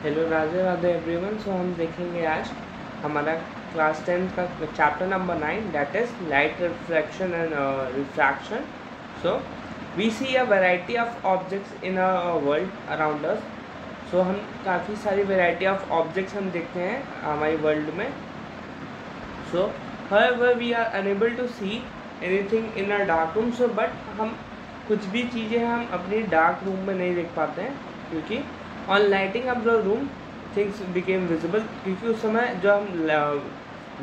Hello Radhe Radhe everyone. So हम देखेंगे आज हमारा क्लास 10 का chapter number 9 that is light reflection and refraction. So we see a variety of objects in a world around us. So हम काफ़ी सारी variety of objects हम देखते हैं हमारी वर्ल्ड में। सो however we are unable to see anything in a dark room, so but हम कुछ भी चीज़ें हम अपनी डार्क रूम में नहीं देख पाते हैं, क्योंकि on lighting up the room things became visible. क्योंकि उस समय जो हम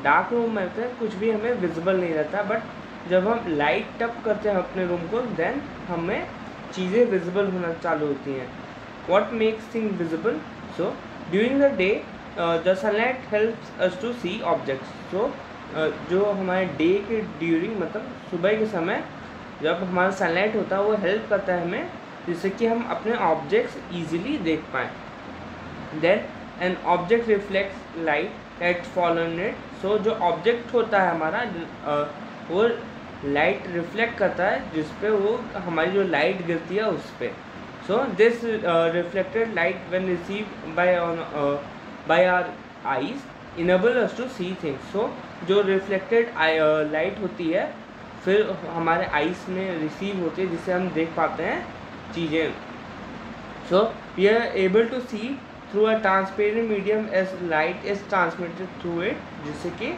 डार्क रूम में होते हैं कुछ भी हमें विजिबल नहीं रहता, बट जब हम लाइट अप करते हैं अपने रूम को देन हमें चीज़ें विजिबल होना चालू होती हैं। What makes thing visible? So during the day the sunlight helps us to see objects. So जो हमारे डे के ड्यूरिंग मतलब सुबह के समय जब हमारा सनलाइट होता है वो हेल्प करता है हमें, जिससे कि हम अपने ऑब्जेक्ट्स इजीली देख पाएँ। Then an object reflects light at fall on it. So जो ऑब्जेक्ट होता है हमारा वो लाइट रिफ्लेक्ट करता है जिस पे वो हमारी जो लाइट गिरती है उस पर। So this reflected light when receive by our eyes enable us to see things. So जो रिफ्लेक्टेड लाइट होती है फिर हमारे आइस में रिसीव होती है जिससे हम देख पाते हैं चीज़ें। So we are able to see through a transparent medium as light is transmitted through it, जिससे कि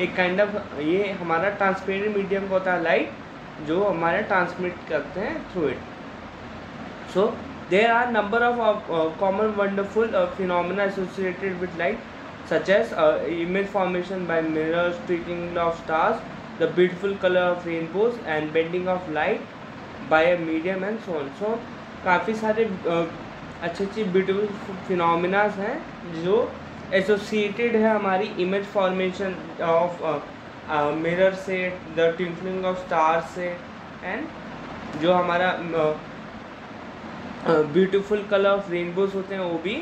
एक काइंड ऑफ ये हमारा ट्रांसपेरेंट मीडियम होता है लाइट जो हमारे ट्रांसमिट करते हैं through it. So there are number of common wonderful phenomena associated with light such as image formation by mirrors, twinkling of stars, the beautiful color of rainbows and bending of light by a medium and so on. So काफ़ी सारे अच्छी अच्छी beautiful phenomenas हैं जो associated है हमारी image formation of mirror से, the twinkling of stars से, एंड जो हमारा ब्यूटीफुल कलर ऑफ रेनबोज होते हैं वो भी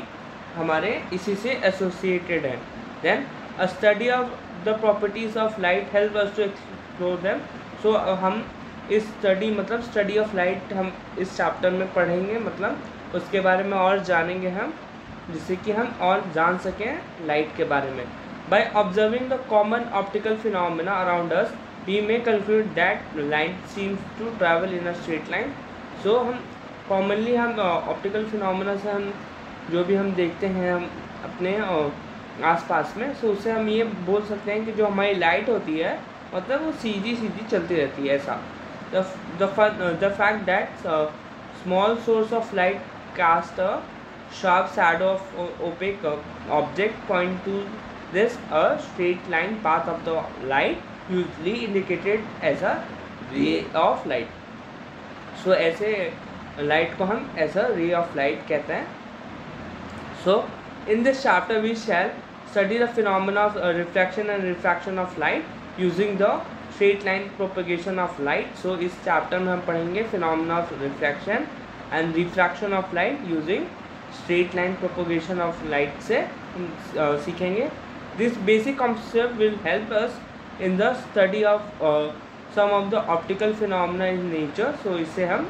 हमारे इसी से एसोसिएटेड है। Then a study of the properties of light help us to explore them. So हम इस स्टडी ऑफ लाइट हम इस चैप्टर में पढ़ेंगे, मतलब उसके बारे में और जानेंगे हम, जिससे कि हम और जान सकें लाइट के बारे में। By observing the common optical phenomena around us we may conclude that light seems to travel in a straight line. So हम कॉमनली हम ऑप्टिकल फिनोमेना से हम जो भी हम देखते हैं हम अपने आसपास में, सो उससे हम ये बोल सकते हैं कि जो हमारी लाइट होती है मतलब वो सीधी सीधी चलती रहती है ऐसा। The fact that small source of light cast a sharp shadow of opaque object point to this a straight line path of the light usually indicated as a ray of light. सो ऐसे light को हम as a ray of light कहते हैं। So, in this chapter we shall study the phenomena of reflection and refraction of light using the straight line propagation of light. So, इस chapter में हम पढ़ेंगे phenomena of reflection and refraction of light using straight line propagation of light से हम सीखेंगे। This basic concept will help us in the study of some of the optical phenomena in nature. So, इससे हम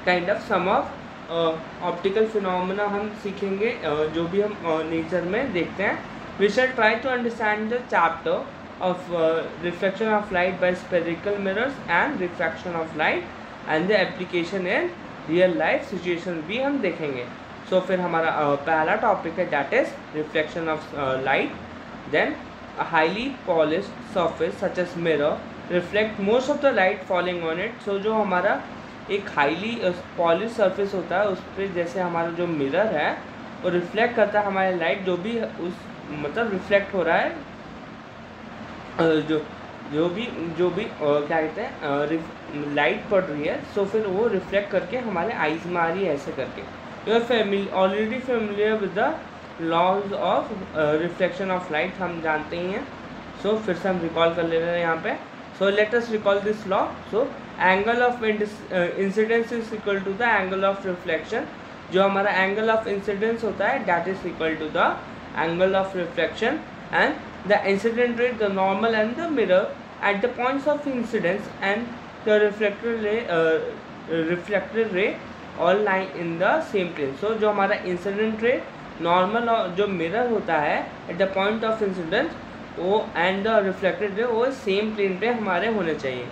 kind of some of optical phenomena हम सीखेंगे जो भी हम नेचर में देखते हैं। We shall try to understand the chapter of reflection of light by spherical mirrors and refraction of light and the application in real life situation भी हम देखेंगे। सो फिर हमारा पहला टॉपिक है that is reflection of light. Then a highly polished surface such as mirror reflect most of the light falling on it. So जो हमारा एक हाईली पॉलिश सरफेस होता है उस पर जैसे हमारा जो मिरर है वो रिफ्लेक्ट करता है हमारी लाइट जो भी उस मतलब रिफ्लेक्ट हो रहा है, जो भी क्या कहते हैं लाइट पड़ रही है, सो फिर वो रिफ्लेक्ट करके हमारे आईज में आ रही है ऐसे करके। You are already familiar with the laws of reflection of light, हम जानते ही हैं। सो फिर से हम रिकॉल कर ले रहे हैं यहाँ पे। So let us recall this law. So angle of incidence is equal to the angle of reflection. जो हमारा एंगल ऑफ इंसिडेंस होता है that is equal to the angle of reflection, and the incident ray, the normal and the mirror at the points of incidence and the reflected ray all line in the same plane. So जो हमारा incident ray normal जो mirror होता है eight the point of incidence वो and the reflected रे वो same plane पे हमारे होने चाहिए।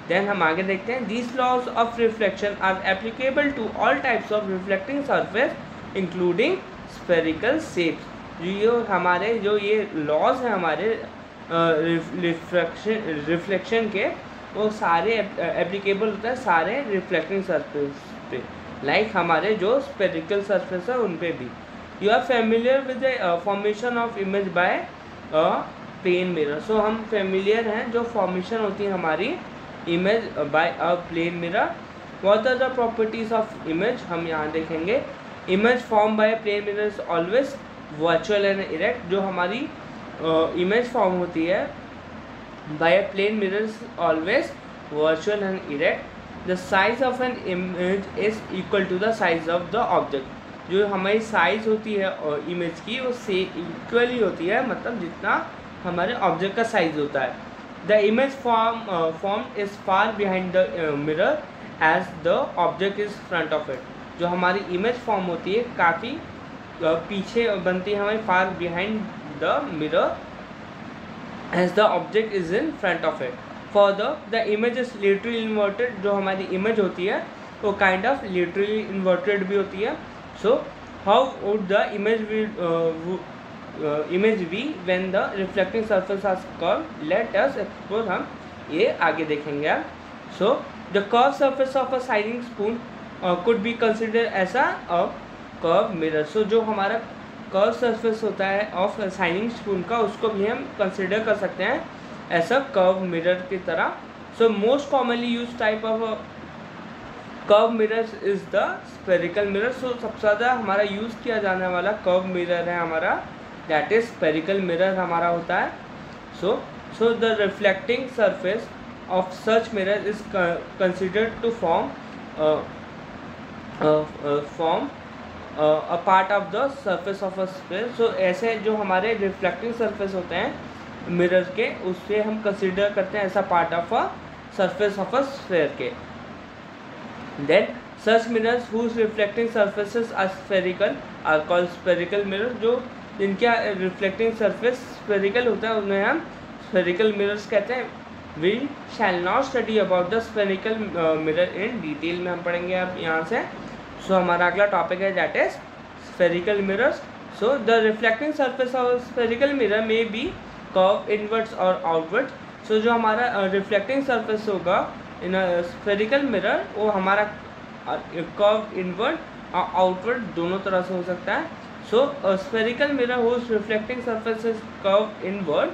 देन हम आगे देखते हैं, these laws of reflection are applicable to all types of reflecting surface including spherical shapes. जो ये लॉज हैं हमारे रिफ्लेक्शन के, वो सारे एप्लीकेबल होता है सारे रिफ्लेक्टिंग सरफेस पे, लाइक हमारे जो स्फेरिकल सरफेस है उन पे भी। You are familiar with the formation of image by a plane mirror. So हम फेमिलियर हैं जो फॉर्मेशन होती है हमारी image by a plane mirror. What are the properties of image, हम यहाँ देखेंगे। Image form by plane mirror is always virtual and erect. जो हमारी इमेज फॉर्म होती है by a plane mirror is always virtual and erect. The size of an image is equal to the size of the object. जो हमारी size होती है image की वो से इक्वली होती है, मतलब जितना हमारे ऑब्जेक्ट का साइज होता है। The image form is far behind the mirror as the object is front of it. जो हमारी इमेज फॉर्म होती है काफ़ी पीछे बनती है हमारी, far behind the mirror as the object is in front of it. Further the image is literally inverted. जो हमारी इमेज होती है वो काइंड ऑफ लिटरली इन्वर्टेड भी होती है। So how would the image be when the reflecting surface are curve. Let us explore, हम ये आगे देखेंगे आप। So the curve surface of a shining spoon could be consider as a curve mirror. So जो हमारा curve surface होता है of shining spoon का, उसको भी हम कंसिडर कर सकते हैं ऐसा कर्व मिरर की तरह। So most commonly use type of curve mirror is the spherical mirror. So सबसे ज़्यादा हमारा यूज़ किया जाने वाला कर्व मिरर है हमारा, दैट इज स्फेरिकल मिरर हमारा होता है। So the reflecting surface of such mirror is considered to form a part of the surface of a sphere. So ऐसे जो हमारे रिफ्लेक्टिंग सरफेस होते हैं मिरर के, उससे हम कंसिडर करते हैं ऐसा part of a surface of a sphere के। Then such mirrors whose reflecting surfaces are spherical are called spherical mirror. जो जिनका रिफ्लेक्टिंग सरफेस स्फेरिकल होता है उन्हें हम स्फेरिकल मिरर्स कहते हैं। We shall not study about the spherical mirror in detail में हम पढ़ेंगे अब यहाँ से। सो हमारा अगला टॉपिक है that is spherical mirrors. So the reflecting surface of spherical mirror में बी कर्व इनवर्ड्स और आउटवर्ड्स। सो जो हमारा रिफ्लेक्टिंग सरफेस होगा इन स्फेरिकल मिरर वो हमारा कर्व इनवर्ड और आउटवर्ड दोनों तरह से हो सकता है। So spherical mirror whose reflecting surface is curve inward,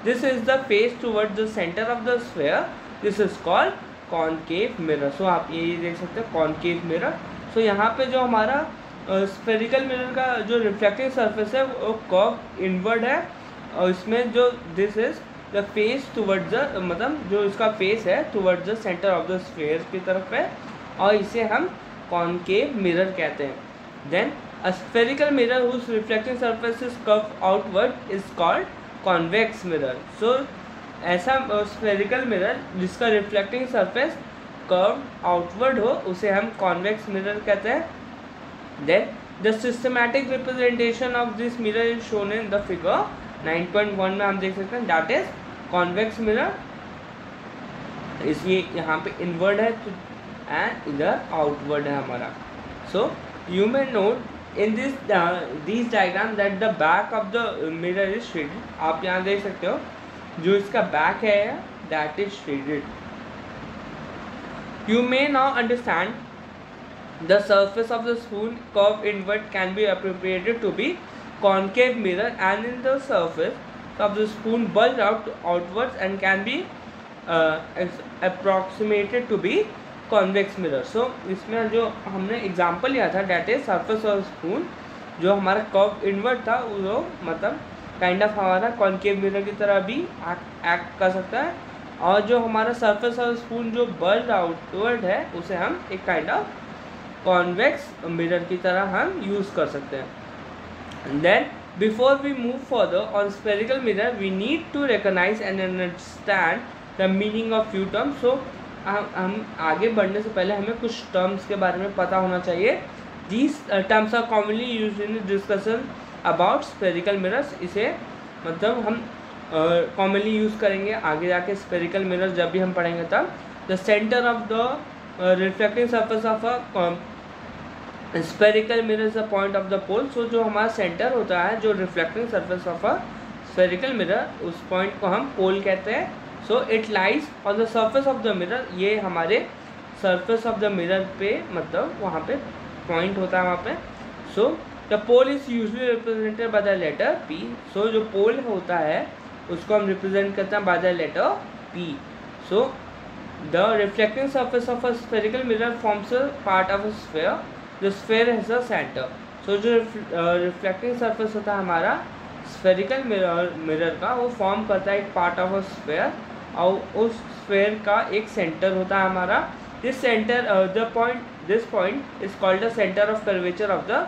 this is the face toward the centre of the sphere, this is called concave mirror. So आप ये देख सकते हैं कॉनकेव मिरर। सो यहाँ पे जो हमारा स्फेरिकल मिरर का जो रिफ्लेक्टिंग सरफेस है वो कर्व इनवर्ड है, और इसमें जो this is the face towards the, मतलब जो इसका फेस है towards the centre of the sphere की तरफ है, और इसे हम कॉनकेव मिरर कहते हैं। Then a spherical mirror whose reflecting surface is curve outward is called convex mirror. So ऐसा स्फेरिकल मिरर जिसका रिफ्लेक्टिंग सरफेस कर्व आउटवर्ड हो उसे हम कॉन्वेक्स मिरर कहते हैं। Then the systematic representation of this mirror is shown in the figure 9.1 में हम देख सकते हैं, दैट इज कॉन्वेक्स मिरर। इसलिए यहाँ पे इनवर्ड है एंड इधर आउटवर्ड है हमारा। So you may note in this diagram that the back of the mirror is shaded. आप यहाँ देख सकते हो जो इसका बैक है that is shaded. You may now understand the surface of the spoon curve inward can be appropriated to be concave mirror, and in the surface of the spoon bulge outwards and can be approximated to be convex mirror. So इसमें जो हमने example लिया था that is surface of spoon, जो हमारा curve inward था वो मतलब काइंड ऑफ हमारा कॉन्केव मिरर की तरह भी एक्ट कर सकता है, और जो हमारा सरफेस ऑफ स्पून जो बल्ज आउटवर्ड है उसे हम एक काइंड ऑफ कॉन्वेक्स मिरर की तरह हम यूज़ कर सकते हैं। Then before we move further on spherical mirror we need to recognise and understand the meaning of few terms. So हम आगे बढ़ने से पहले हमें कुछ टर्म्स के बारे में पता होना चाहिए These terms are commonly used in discussion about spherical mirrors. इसे मतलब हम commonly यूज़ करेंगे आगे जाके spherical mirrors जब भी हम पढ़ेंगे तब. The center of the reflecting surface of a spherical mirror is the point of the pole. So जो हमारा center होता है, जो reflecting surface of a spherical mirror, उस point को हम pole कहते हैं. So it lies on the surface of the mirror. ये हमारे surface of the mirror पे मतलब वहाँ पे point होता है वहाँ पे. So the pole is usually represented by the letter P. So जो pole होता है उसको हम represent करते हैं by the letter P. So the reflecting surface of a spherical mirror forms a part of a sphere. The sphere has a center. So जो reflecting surface होता है हमारा spherical mirror का, वो form करता है एक part of a sphere और उस sphere का एक center होता है हमारा. This center, this point is called the center of curvature of the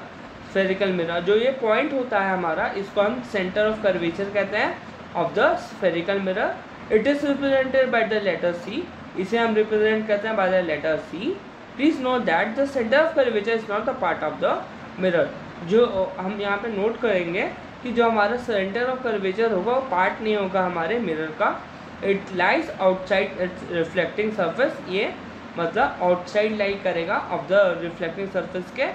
spherical mirror. जो ये point होता है हमारा, इसको हम center of curvature कहते हैं of the spherical mirror. It is represented by the letter C. इसे हम represent करते हैं by the letter C. Please note that the center of curvature is not the part of the mirror. जो हम यहाँ पे note करेंगे कि जो हमारा center of curvature होगा वो part नहीं होगा हमारे mirror का. It lies outside its reflecting surface. ये मतलब आउटसाइड लाई करेगा ऑफ द रिफ्लेक्टिंग सरफेस के.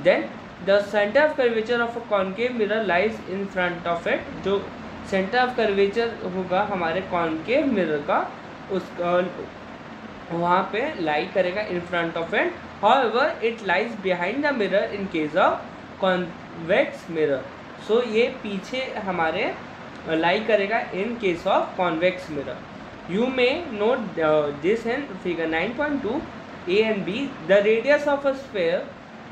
Then the centre of curvature of a concave mirror lies in front of it. जो सेंटर ऑफ कर्वेचर होगा हमारे कॉन्केव मिरर का, उस वहाँ पे लाई करेगा in front of it. However it lies behind the mirror in case of convex mirror. So ये पीछे हमारे लाई करेगा in case of convex mirror. You may note this in figure 9.2 A and B. The radius of a sphere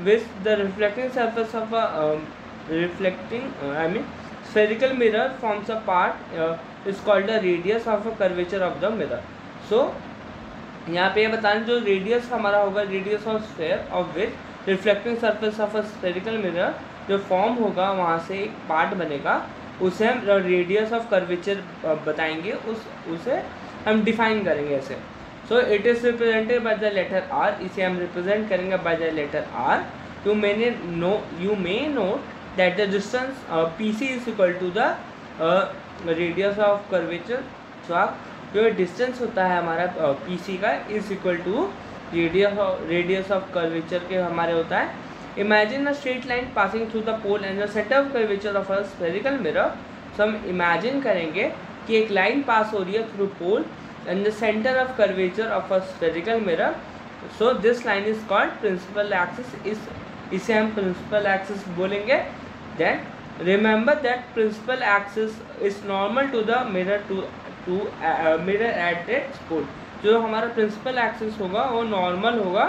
with the reflecting surface of a spherical mirror forms a part is called the radius of a curvature of the mirror. So यहाँ पे ये बताना जो radius हमारा होगा, radius of sphere of which reflecting surface of a spherical mirror जो form होगा वहाँ से एक part बनेगा, उसे हम रेडियस ऑफ कर्वेचर बताएंगे, उसे हम डिफाइन करेंगे ऐसे. So it is represented by the letter R. इसे हम रिप्रेजेंट करेंगे by the letter R. You may note that the distance P C is equal to the radius of curvature. So आप जो डिस्टेंस होता है हमारा पी सी का is equal to radius of curvature के हमारे होता है. Imagine a straight line passing through the pole and the center of curvature of a spherical mirror. So हम imagine करेंगे कि एक लाइन पास हो रही है through pole and the center of curvature of a spherical mirror. So this line is called principal axis. इसे हम principal axis बोलेंगे. Then remember that principal axis is normal to the mirror to mirror at its pole. जो हमारा principal axis होगा वो normal होगा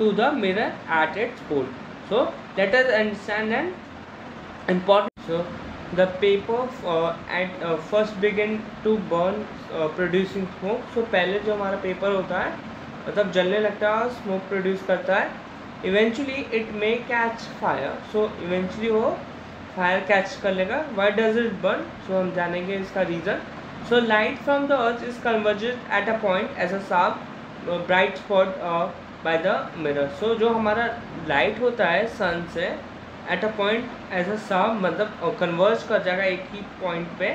to the mirror at its pole. So let us understand an important. So the paper at first begin to burn producing smoke. So पहले जो हमारा paper होता है मतलब जलने लगता है, स्मोक प्रोड्यूस करता है. Eventually it may catch fire. So eventually वो फायर कैच कर लेगा. Why does it burn? So हम जानेंगे इसका reason. So light from the earth is converged at a point as a sharp bright spot by the mirror. So जो हमारा light होता है सन से at a point as a sharp मतलब converge कर जाएगा एक ही पॉइंट पे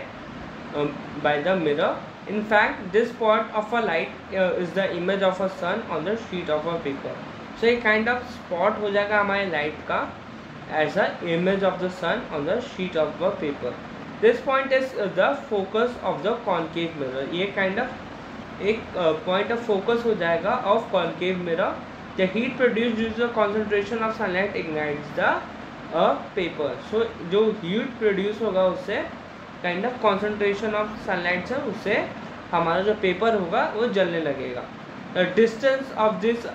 by the mirror. In fact this spot of a light is the image of a sun on the sheet of a paper. So एक kind of spot हो जाएगा हमारे लाइट का as a image of the sun on the sheet of the paper. This point is the focus of the concave mirror. ये kind of एक point of focus हो जाएगा of concave mirror. The heat produce due to the concentration of sunlight ignites the paper. So जो heat produce होगा उससे kind of concentration of sunlight से उससे हमारा जो पेपर होगा वो जलने लगेगा. The distance of this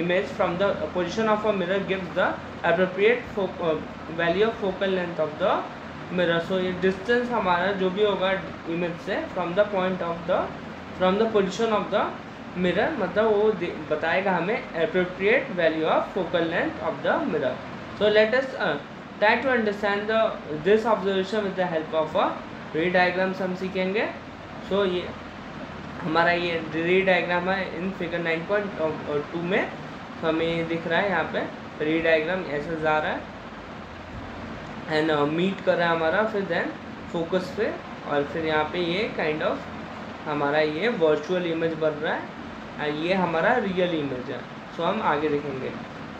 image from the position of a mirror gives the appropriate value of focal length of the mirror. So ये डिस्टेंस हमारा जो भी होगा इमेज से from the point of the from the position of the mirror मतलब वो बताएगा हमें appropriate value of focal length of the mirror. So let us try to understand this observation with the help of a ray diagrams हम सीखेंगे. सो ये हमारा ये रे डायग्राम है इन फिगर 9.2 में हमें दिख रहा है यहाँ पे. रे डायग्राम ऐसे जा रहा है एंड मीट कर रहा है हमारा, फिर देन फोकस पे, और फिर यहाँ पे ये काइंड ऑफ हमारा ये वर्चुअल इमेज बन रहा है और ये हमारा रियल इमेज है। सो हम आगे देखेंगे।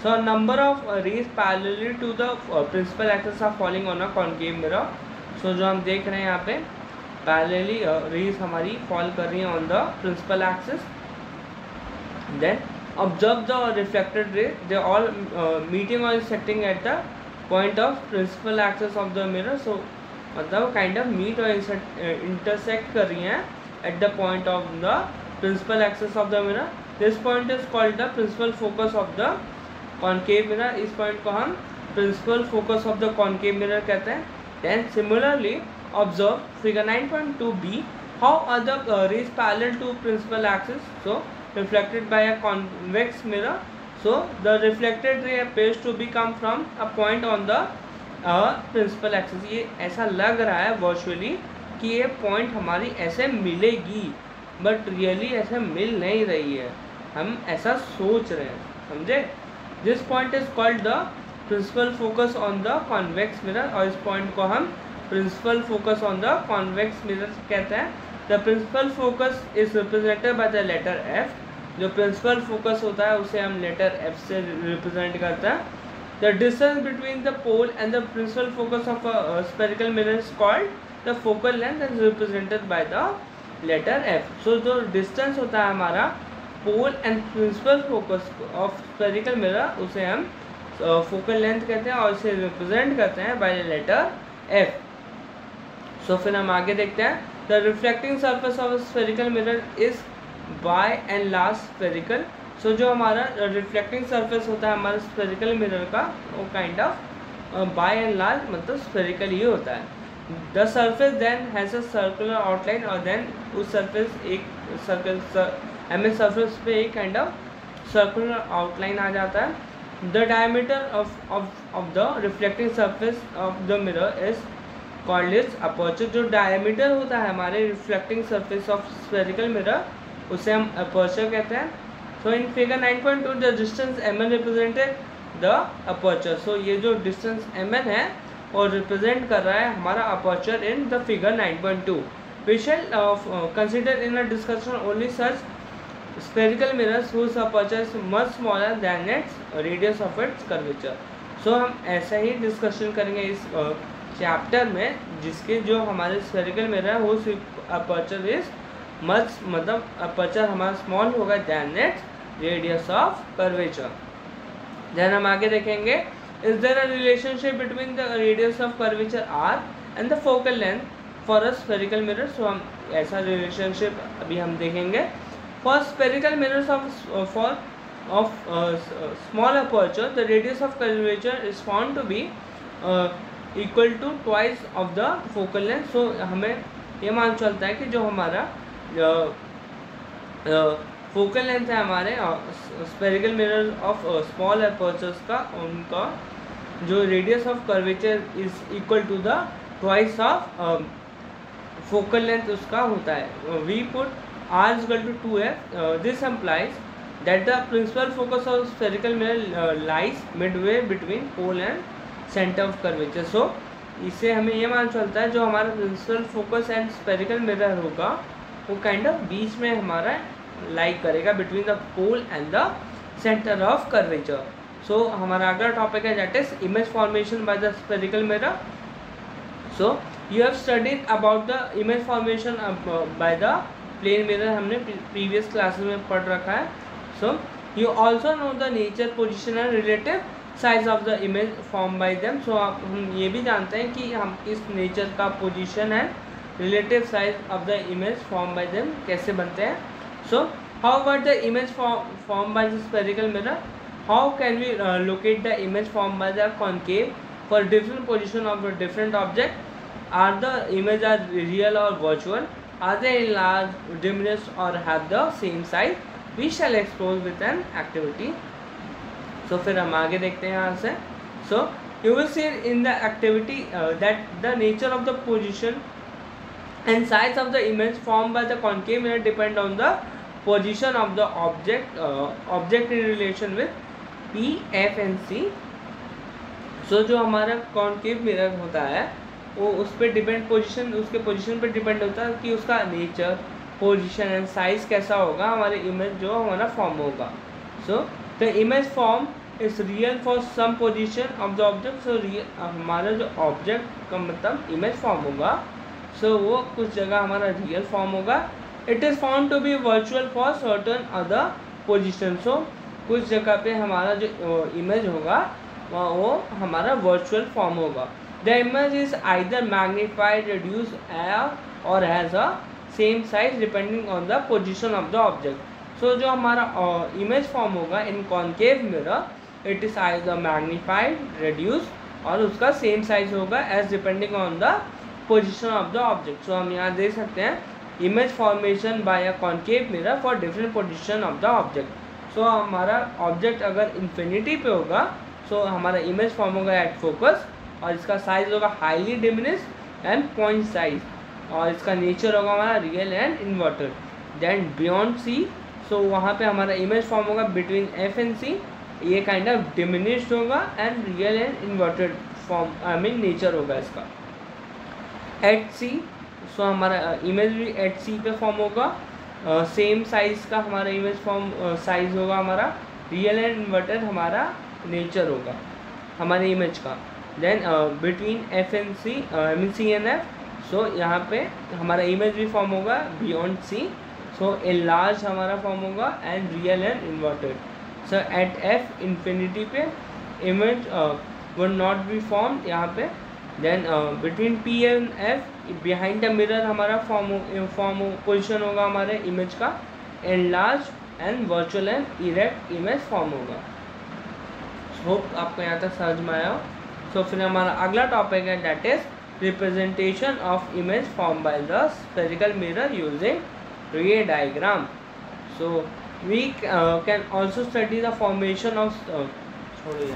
So number of rays parallelly to the principal axis are falling on a concave mirror. So जो हम देख रहे हैं यहाँ पे पैरेलली रेज हमारी फॉल कर रही है on the principal axis. Then observe the reflected ray, they all meeting और setting at the point of principal axis of the mirror. So मतलब काइंड ऑफ मीट और इंटरसेक्ट कर रही हैं at the point of the principal axis of the mirror. This point is called the principal focus of the concave mirror. इस point को हम principal focus of the concave mirror कहते हैं। Then similarly observe figure 9.2b, how are the rays parallel to principal axis, so reflected by a convex mirror. So the reflected ray appears to be come from a point on the principal axis. ये ऐसा लग रहा है virtually कि ये point हमारी ऐसे मिलेगी, बट रियली ऐसे मिल नहीं रही है, हम ऐसा सोच रहे हैं, समझे। This point is called the principal focus on the convex mirror, और इस पॉइंट को हम principal focus on the convex mirror कहते हैं। The principal focus is represented by the letter F. जो प्रिंसिपल फोकस होता है उसे हम लेटर एफ से रिप्रेजेंट करते हैं। The distance between the pole and the principal focus of a spherical mirror is called the focal length is represented by the letter F. So जो distance होता है हमारा pole and principal focus of spherical mirror उसे हम focal length कहते हैं और इसे represent करते हैं by the letter F. So फिर हम आगे देखते हैं the reflecting surface of a spherical mirror is by and large spherical. So जो हमारा reflecting surface होता है हमारा spherical mirror का वो kind of by and large मतलब spherical ही होता है। The surface then has a circular outline, और then उस surface एक सर्कल हमें surface पे एक kind of circular outline आ जाता है। The diameter of the reflecting surface of the mirror is called its aperture. जो diameter होता है हमारे reflecting surface of spherical mirror उसे हम aperture कहते हैं। So in figure 9.2 the distance mn represented the aperture. So ये जो distance mn है और रिप्रेजेंट कर रहा है हमारा aperture in the figure 9.2. We shall consider in a discussion only such spherical mirrors whose aperture is much smaller than its radius of its curvature. So हम ऐसा ही डिस्कशन करेंगे इस चैप्टर में जिसके जो हमारे स्फेरिकल मिरर है हुज अपर्चर इज मच मतलब अपर्चर हमारा स्मॉल होगा then its radius of curvature. देन हम आगे देखेंगे is there a relationship between the radius of curvature r and the focal length for a spherical mirror. So हम ऐसा relationship अभी हम देखेंगे. For spherical mirrors of small aperture the radius of curvature is found to be equal to twice of the focal length. So हमें ये मान चलता है कि जो हमारा फोकल लेंथ है हमारे spherical mirror of small apertures का उनका जो radius of curvature is equal to the twice of focal length उसका होता है. We put r is equal to 2f. This implies that the principal focus of spherical mirror lies midway between pole and center of curvature. So इससे हमें ये मान चलता है जो हमारा principal focus and spherical mirror होगा वो काइंड ऑफ बीच में हमारा लाइक करेगा between the pole and the centre of curvature. So हमारा अगला टॉपिक है that is image formation by the spherical mirror. So you have studied about the image formation by the plane mirror. हमने previous classes में पढ़ रखा है. So you also know the nature position and relative size of the image form by them. So हम ये भी जानते हैं कि हम इस नेचर का position and relative size of the image form by them कैसे बनते हैं. So how about the image formed by the spherical mirror? How can we locate the image formed by the concave for different position of a different object? Are the image are real or virtual? Are they enlarged, diminished or have the same size? We shall explore with an activity. So फिर हम आगे देखते हैं यहाँ से. So you will see in the activity that the nature of the position and size of the image formed by the concave mirror depend on the position of the object in relation with P, F and C। सो जो हमारा concave mirror होता है वो उस पर depend position, उसके position पे depend होता है कि उसका नेचर, पोजीशन एंड साइज कैसा होगा, हमारे इमेज जो हमारा फॉर्म होगा। So the image form is real for some position of the object. So हमारा जो ऑब्जेक्ट का मतलब इमेज फॉर्म होगा, सो वो कुछ जगह हमारा रियल फॉर्म होगा। It is found to be virtual for certain other position. So कुछ जगह पे हमारा जो इमेज होगा वो हमारा वर्चुअल फॉर्म होगा। The image is either magnified, reduce और has a same size depending on the position of the object. So जो हमारा इमेज फॉर्म होगा in concave mirror, it is either magnified, reduce और उसका सेम साइज होगा as depending on the position of the object. So हम यहाँ देख सकते हैं image formation by a concave mirror for different position of the object. So हमारा object अगर इन्फिनिटी पे होगा सो हमारा इमेज फॉर्म होगा एट फोकस और इसका साइज होगा highly diminished and point size और इसका नेचर होगा हमारा real and inverted. Then beyond C, so वहाँ पे हमारा इमेज फॉर्म होगा बिटवीन एफ एंड सी, ये काइंड ऑफ डिमिनिश्ड होगा and real and inverted form I mean nature होगा इसका। एट सी, सो हमारा इमेज भी एट सी पे फॉर्म होगा, सेम साइज का हमारा इमेज फॉर्म साइज होगा हमारा, रियल एंड इन्वर्टेड हमारा नेचर होगा हमारे इमेज का। Then between F and C I mean C and F, so यहाँ पे हमारा इमेज भी फॉर्म होगा बियॉन्ड सी, सो एनलार्ज हमारा फॉर्म होगा and real and inverted. So at F infinity पे image would not be form यहाँ पे। Then between P and F behind the mirror हमारा फॉर्म पोजिशन होगा हमारे इमेज का, enlarge and virtual and erect image form होगा। Hope आपको यहाँ तक समझ में आया हो। सो फिर हमारा अगला टॉपिक है that is representation of image form by the spherical mirror using ray diagram. So we can also study the formation of छोड़ो